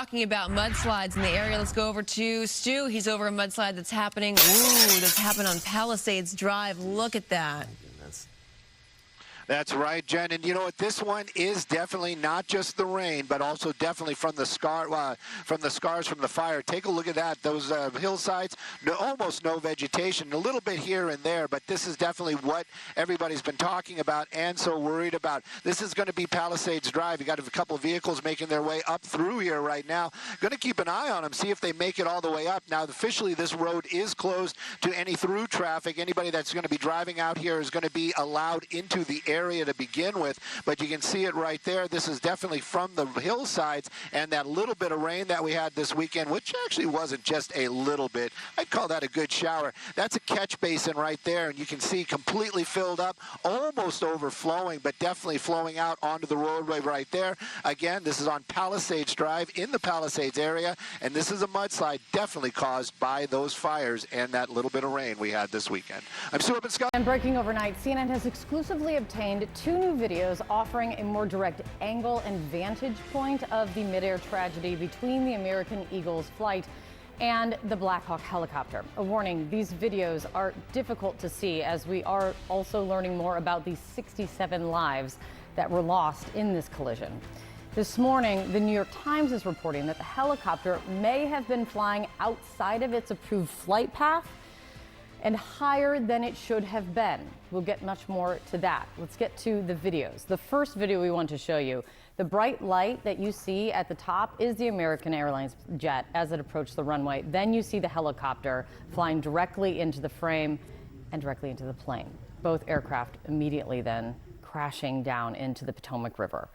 talking about mudslides in the area. Let's go over to Stu. He's over a mudslide that's happening. Ooh, that's happened on Palisades Drive. Look at that. That's right, Jen. And you know what? This one is definitely not just the rain, but also definitely from the scars from the fire. Take a look at that. Those hillsides, almost no vegetation, a little bit here and there, but this is definitely what everybody's been talking about and so worried about. This is going to be Palisades Drive. You got a couple of vehicles making their way up through here right now. Going to keep an eye on them, see if they make it all the way up. Now, officially, this road is closed to any through traffic. Anybody that's going to be driving out here is going to be allowed into the area to begin with, but you can see it right there. This is definitely from the hillsides and that little bit of rain that we had this weekend, which actually wasn't just a little bit. I'd call that a good shower. That's a catch basin right there, and you can see completely filled up, almost overflowing, but definitely flowing out onto the roadway right there. Again, this is on Palisades Drive in the Palisades area, and this is a mudslide definitely caused by those fires and that little bit of rain we had this weekend. I'm Stu Scott. And breaking overnight, CNN has exclusively obtained two new videos offering a more direct angle and vantage point of the midair tragedy between the American Eagle's flight and the Black Hawk helicopter. A warning, these videos are difficult to see as we are also learning more about the 67 lives that were lost in this collision. This morning, the New York Times is reporting that the helicopter may have been flying outside of its approved flight path and higher than it should have been. We'll get much more to that. Let's get to the videos. The first video we want to show you, the bright light that you see at the top is the American Airlines jet as it approached the runway. Then you see the helicopter flying directly into the frame and directly into the plane. Both aircraft immediately then crashing down into the Potomac River.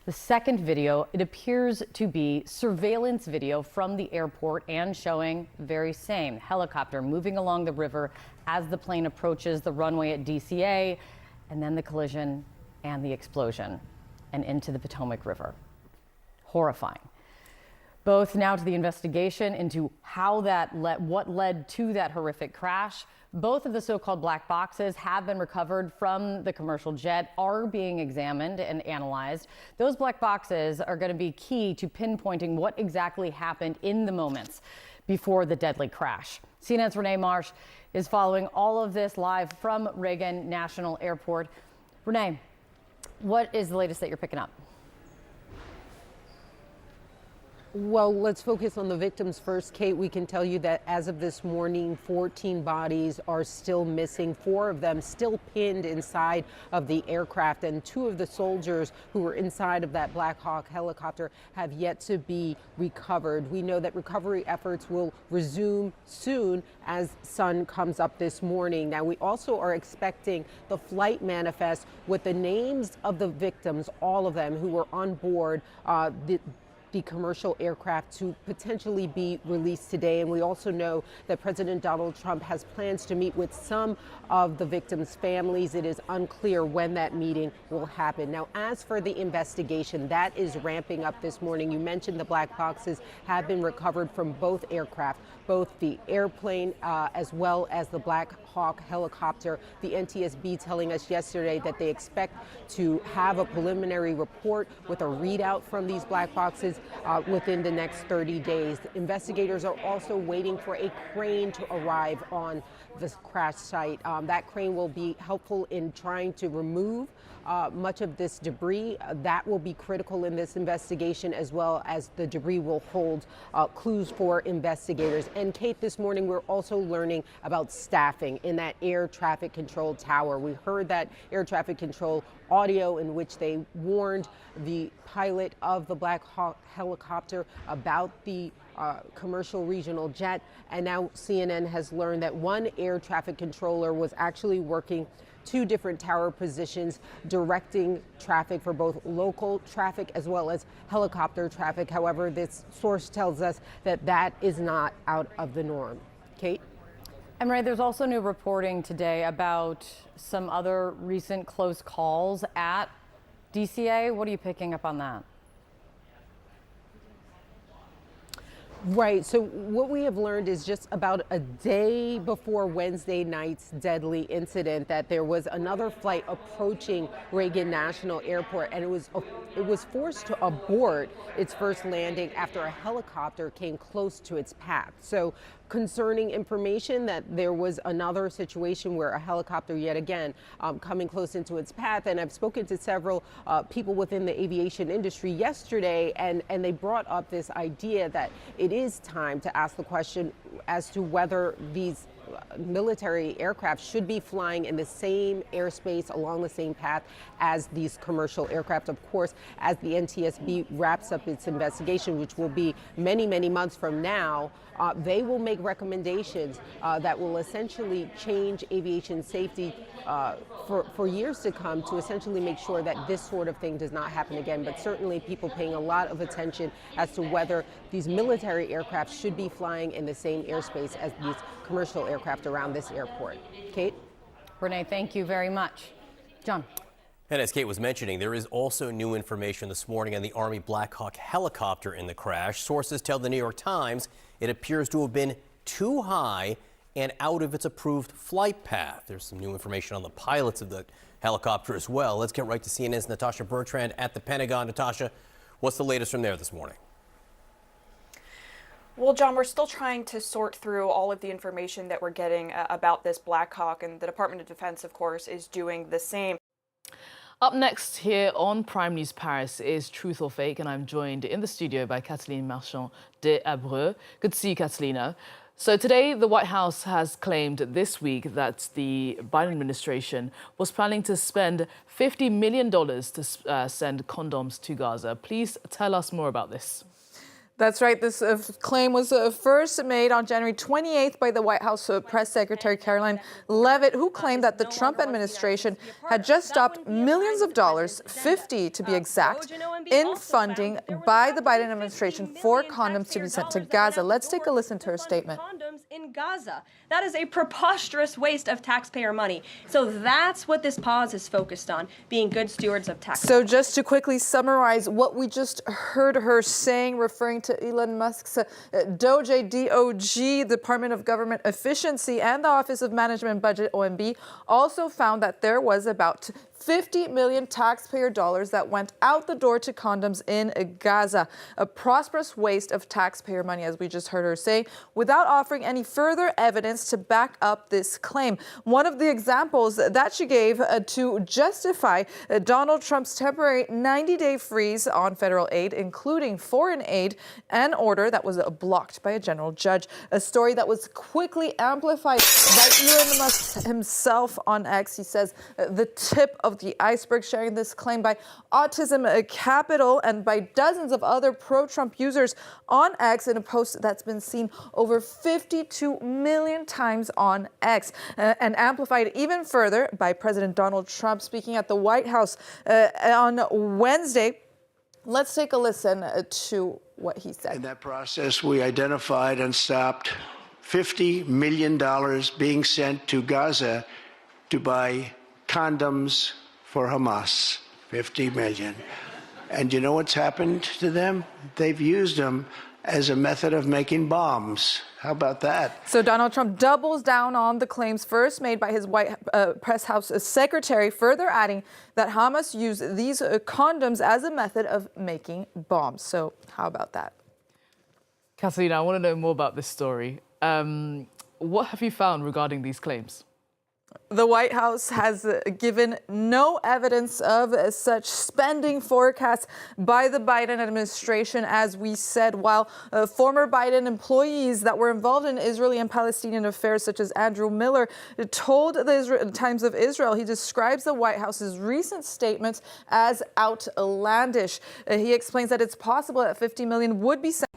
The second video, it appears to be surveillance video from the airport and showing the very same helicopter moving along the river as the plane approaches the runway at DCA, and then the collision and the explosion and into the Potomac River. Horrifying. Both now to the investigation into what led to that horrific crash. Both of the so-called black boxes have been recovered from the commercial jet, are being examined and analyzed. Those black boxes are going to be key to pinpointing what exactly happened in the moments before the deadly crash. CNN's Renee Marsh is following all of this live from Reagan National Airport. Renee, what is the latest that you're picking up? Well, let's focus on the victims first. Kate, we can tell you that as of this morning, 14 bodies are still missing, 4 of them still pinned inside of the aircraft, and 2 of the soldiers who were inside of that Black Hawk helicopter have yet to be recovered. We know that recovery efforts will resume soon as sun comes up this morning. Now, we also are expecting the flight manifest with the names of the victims, all of them who were on board the commercial aircraft, to potentially be released today. And we also know that President Donald Trump has plans to meet with some of the victims' families. It is unclear when that meeting will happen. Now, as for the investigation, that is ramping up this morning. You mentioned the black boxes have been recovered from both aircraft, both the airplane as well as the Black Hawk helicopter. The NTSB telling us yesterday that they expect to have a preliminary report with a readout from these black boxes within the next 30 days. Investigators are also waiting for a crane to arrive on this crash site. That crane will be helpful in trying to remove much of this debris. That will be critical in this investigation, as well as the debris will hold clues for investigators. And Kate, this morning we're also learning about staffing in that air traffic control tower. We heard that air traffic control audio in which they warned the pilot of the Black Hawk helicopter about the commercial regional jet. And now CNN has learned that one air traffic controller was actually working 2 different tower positions, directing traffic for both local traffic as well as helicopter traffic. However, this source tells us that that is not out of the norm. Kate? And Ray, there's also new reporting today about some other recent close calls at DCA. What are you picking up on that? Right. So what we have learned is just about a day before Wednesday night's deadly incident that there was another flight approaching Reagan National Airport, and it was forced to abort its first landing after a helicopter came close to its path. So concerning information that there was another situation where a helicopter yet again coming close into its path. And I've spoken to several people within the aviation industry yesterday, and they brought up this idea that it is time to ask the question as to whether these military aircraft should be flying in the same airspace along the same path as these commercial aircraft. Of course, as the NTSB wraps up its investigation, which will be many, many months from now, they will make recommendations that will essentially change aviation safety for years to come to essentially make sure that this sort of thing does not happen again. But certainly people paying a lot of attention as to whether these military aircraft should be flying in the same airspace as these commercial aircraft around this airport. Kate? Renee, thank you very much. John? And as Kate was mentioning, there is also new information this morning on the Army Black Hawk helicopter in the crash. Sources tell the New York Times it appears to have been too high and out of its approved flight path. There's some new information on the pilots of the helicopter as well. Let's get right to CNN's Natasha Bertrand at the Pentagon. Natasha, what's the latest from there this morning? Well, John, we're still trying to sort through all of the information that we're getting about this Black Hawk, and the Department of Defense, of course, is doing the same. Up next here on Prime News Paris is Truth or Fake, and I'm joined in the studio by Kathleen Marchand de Abreu. Good to see you, Catalina. So today, the White House has claimed this week that the Biden administration was planning to spend $50 million to send condoms to Gaza. Please tell us more about this. That's right. This claim was first made on January 28th by the White House Press Secretary Caroline Leavitt, who claimed that the Trump administration had just stopped millions of dollars, 50 to be exact, in funding by the Biden administration for condoms to be sent to Gaza. Let's take a listen to her statement. Condoms in Gaza. That is a preposterous waste of taxpayer money. So that's what this pause is focused on, being good stewards of tax. So just to quickly summarize what we just heard her saying, referring to Elon Musk's DOJ, Department of Government Efficiency, and the Office of Management and Budget, OMB, also found that there was about $50 million taxpayer dollars that went out the door to condoms in Gaza. A prosperous waste of taxpayer money, as we just heard her say, without offering any further evidence to back up this claim. One of the examples that she gave to justify Donald Trump's temporary 90-day freeze on federal aid, including foreign aid, an order that was blocked by a general judge. A story that was quickly amplified by Elon Musk himself on X. He says the tip of the iceberg, sharing this claim by Autism Capital and by dozens of other pro-Trump users on X in a post that's been seen over 52 million times on X, and amplified even further by President Donald Trump speaking at the White House on Wednesday. Let's take a listen to what he said. In that process, we identified and stopped $50 million being sent to Gaza to buy condoms for Hamas. 50 million. And you know what's happened to them? They've used them as a method of making bombs. How about that? So Donald Trump doubles down on the claims first made by his White Press House secretary, further adding that Hamas used these condoms as a method of making bombs. So how about that? Catalina, I want to know more about this story. What have you found regarding these claims? The White House has given no evidence of such spending forecasts by the Biden administration, as we said, while former Biden employees that were involved in Israeli and Palestinian affairs, such as Andrew Miller, told the Times of Israel he describes the White House's recent statements as outlandish. He explains that it's possible that 50 million would be sent.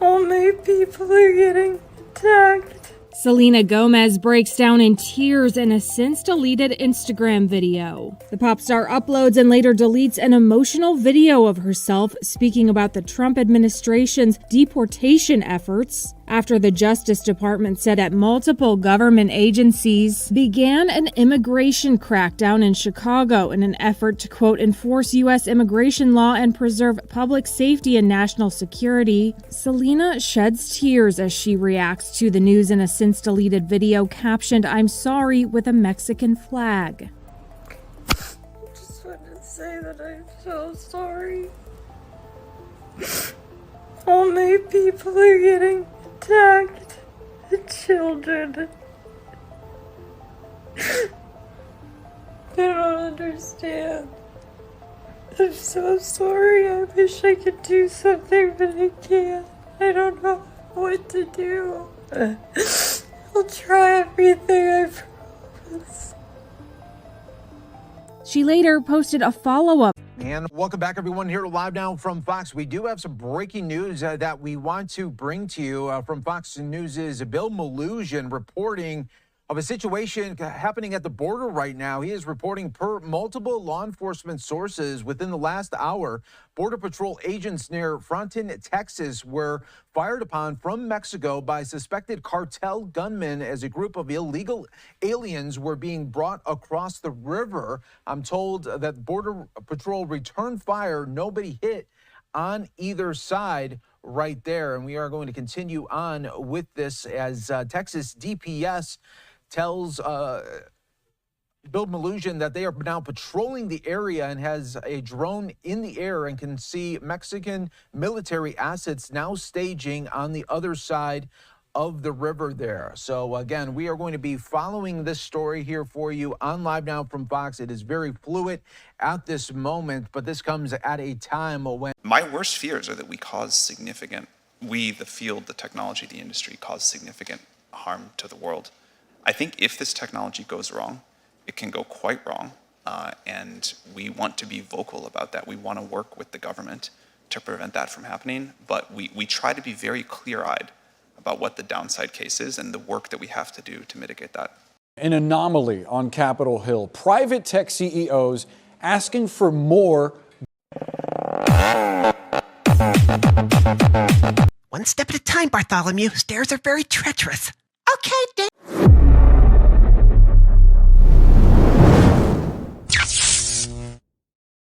Only people are getting attacked. Selena Gomez breaks down in tears in a since-deleted Instagram video. The pop star uploads and later deletes an emotional video of herself speaking about the Trump administration's deportation efforts. after the Justice Department said that multiple government agencies began an immigration crackdown in Chicago in an effort to, quote, enforce U.S. immigration law and preserve public safety and national security. Selena sheds tears as she reacts to the news in a since-deleted video captioned, "I'm sorry," with a Mexican flag. I just wanted to say that I'm so sorry. All my people are getting attacked. The children. I don't understand. I'm so sorry. I wish I could do something, but I can't. I don't know what to do. I'll try everything, I promise. She later posted a follow-up. And welcome back, everyone, here live now from Fox. We do have some breaking news that we want to bring to you from Fox News' Bill Melugin reporting of a situation happening at the border right now. He is reporting per multiple law enforcement sources within the last hour, Border Patrol agents near Fronton, Texas, were fired upon from Mexico by suspected cartel gunmen as a group of illegal aliens were being brought across the river. I'm told that Border Patrol returned fire. Nobody hit on either side right there. And we are going to continue on with this as Texas DPS tells Bill Melugin that they are now patrolling the area and has a drone in the air and can see Mexican military assets now staging on the other side of the river there. So again, we are going to be following this story here for you on Live Now from Fox. It is very fluid at this moment, but this comes at a time when... My worst fears are that we, the field, the technology, the industry, cause significant harm to the world. I think if this technology goes wrong, it can go quite wrong, and we want to be vocal about that. We want to work with the government to prevent that from happening, but we try to be very clear-eyed about what the downside case is and the work that we have to do to mitigate that. An anomaly on Capitol Hill. Private tech CEOs asking for more. One step at a time, Bartholomew. Stairs are very treacherous. Okay, Dave.